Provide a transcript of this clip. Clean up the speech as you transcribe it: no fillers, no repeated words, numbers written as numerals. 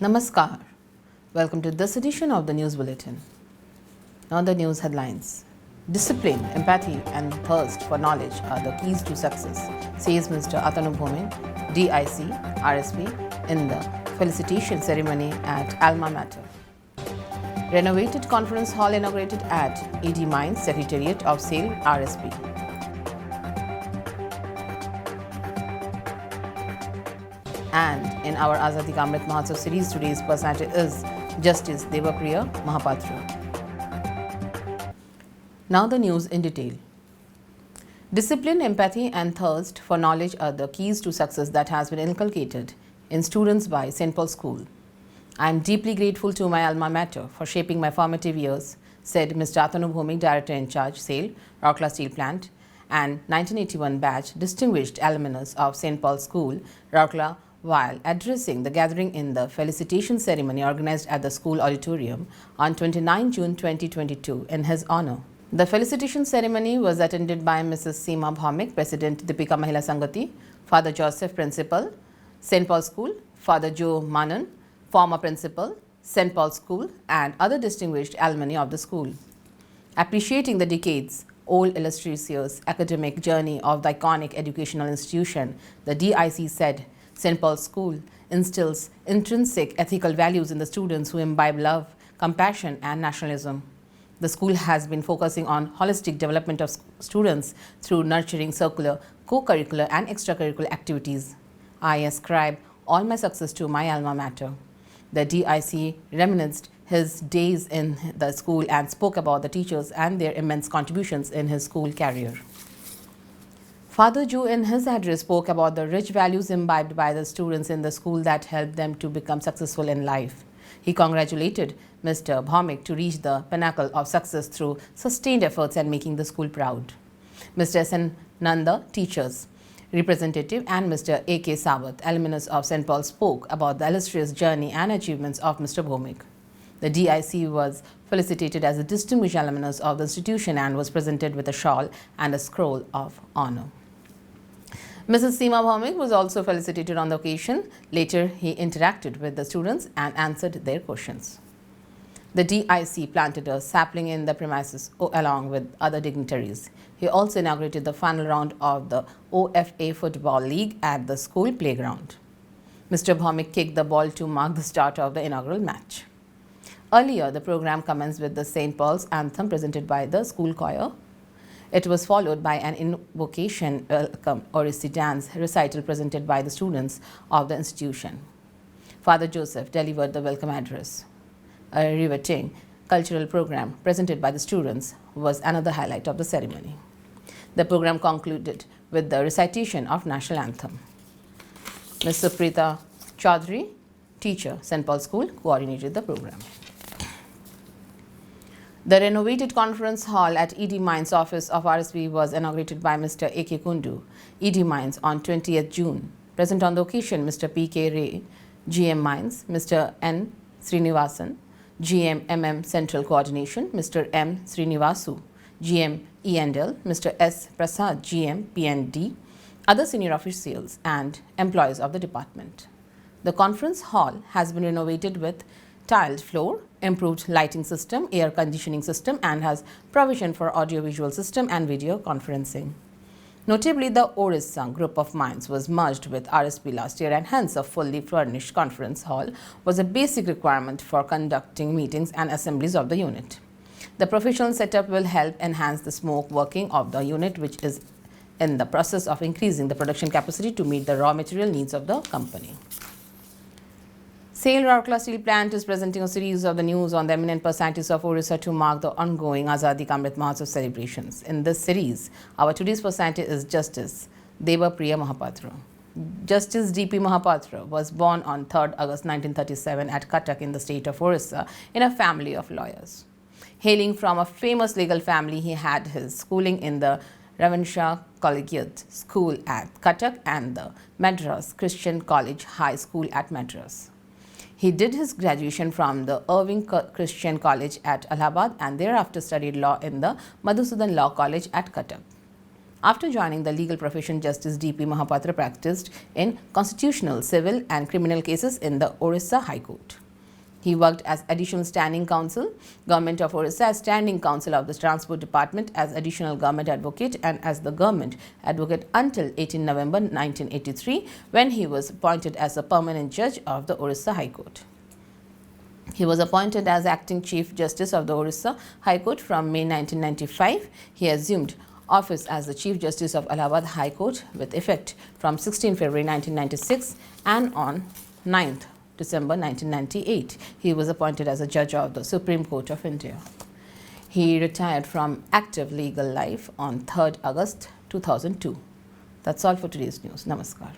Namaskar. Welcome to this edition of the News Bulletin. Now the news headlines. Discipline, empathy and thirst for knowledge are the keys to success, says Mr. Atanu Bhumin, DIC, RSP, in the felicitation ceremony at Alma Mater. Renovated conference hall inaugurated at ED Mines Secretariat of SAIL, RSP. And in our Azadi Ka Amrit Mahotsav series, today's personality is Justice Devapriya Mahapatra. Now the news in detail. Discipline, empathy and thirst for knowledge are the keys to success that has been inculcated in students by St. Paul's School. I am deeply grateful to my alma mater for shaping my formative years, said Mr. Atanu Bhumi, Director in Charge, SAIL, Rourkela Steel Plant, and 1981 batch distinguished alumnus of St. Paul's School, Rourkela, while addressing the gathering in the felicitation ceremony organized at the school auditorium on 29 June 2022 in his honor. The felicitation ceremony was attended by Mrs. Seema Bhaumik, President, Deepika Mahila Sangati, Father Joseph, Principal, St. Paul's School, Father Joe Manan, former Principal, St. Paul's School, and other distinguished alumni of the school. Appreciating the decades-old illustrious academic journey of the iconic educational institution, the DIC said, St. Paul's School instills intrinsic ethical values in the students who imbibe love, compassion, and nationalism. The school has been focusing on holistic development of students through nurturing circular, co-curricular, and extracurricular activities. I ascribe all my success to my alma mater. The DIC reminisced his days in the school and spoke about the teachers and their immense contributions in his school career. Father Joe in his address spoke about the rich values imbibed by the students in the school that helped them to become successful in life. He congratulated Mr. Bhaumik to reach the pinnacle of success through sustained efforts and making the school proud. Mr. S.N. Nanda, teachers representative, and Mr. A.K. Sawat, alumnus of St. Paul, spoke about the illustrious journey and achievements of Mr. Bhaumik. The DIC was felicitated as a distinguished alumnus of the institution and was presented with a shawl and a scroll of honor. Mrs. Seema Bhaumik was also felicitated on the occasion. Later, he interacted with the students and answered their questions. The DIC planted a sapling in the premises along with other dignitaries. He also inaugurated the final round of the OFA Football League at the school playground. Mr. Bhaumik kicked the ball to mark the start of the inaugural match. Earlier, the program commenced with the St. Paul's anthem presented by the school choir. It was followed by an invocation welcome Orisi dance recital presented by the students of the institution. Father Joseph delivered the welcome address. A riveting cultural program presented by the students was another highlight of the ceremony. The program concluded with the recitation of national anthem. Ms. Suprita Chaudhary, teacher, St. Paul's School, coordinated the program. The renovated conference hall at ED Mines office of RSP was inaugurated by Mr. A.K. Kundu, ED Mines, on 20th June. Present on the occasion, Mr. P.K. Ray, GM Mines, Mr. N. Srinivasan, GM MM Central Coordination, Mr. M. Srinivasu, GM E&L, Mr. S. Prasad, GM P&D, other senior officials and employees of the department. The conference hall has been renovated with tiled floor, improved lighting system, air conditioning system, and has provision for audio-visual system and video conferencing. Notably, the Orissa group of mines was merged with RSP last year, and hence a fully furnished conference hall was a basic requirement for conducting meetings and assemblies of the unit. The professional setup will help enhance the smoke working of the unit, which is in the process of increasing the production capacity to meet the raw material needs of the company. SAIL Rourkela Steel Plant is presenting a series of the news on the eminent personalities of Orissa to mark the ongoing Azadi Ka Amrit Mahotsav celebrations. In this series, our today's personality is Justice Devapriya Mahapatra. Justice D.P. Mahapatra was born on 3rd August 1937 at Cuttack in the state of Orissa in a family of lawyers. Hailing from a famous legal family, he had his schooling in the Ravinshaw Collegiate School at Cuttack and the Madras Christian College High School at Madras. He did his graduation from the Irving Christian College at Allahabad and thereafter studied law in the Madhusudan Law College at Cuttack. After joining the legal profession, Justice D.P. Mahapatra practiced in constitutional, civil and criminal cases in the Orissa High Court. He worked as Additional Standing Counsel, Government of Orissa, as Standing Counsel of the Transport Department, as Additional Government Advocate and as the Government Advocate until 18 November 1983, when he was appointed as a permanent judge of the Orissa High Court. He was appointed as Acting Chief Justice of the Orissa High Court from May 1995. He assumed office as the Chief Justice of Allahabad High Court with effect from 16 February 1996 and on 9th December 1998. He was appointed as a judge of the Supreme Court of India. He retired from active legal life on 3rd August 2002. That's all for today's news. Namaskar.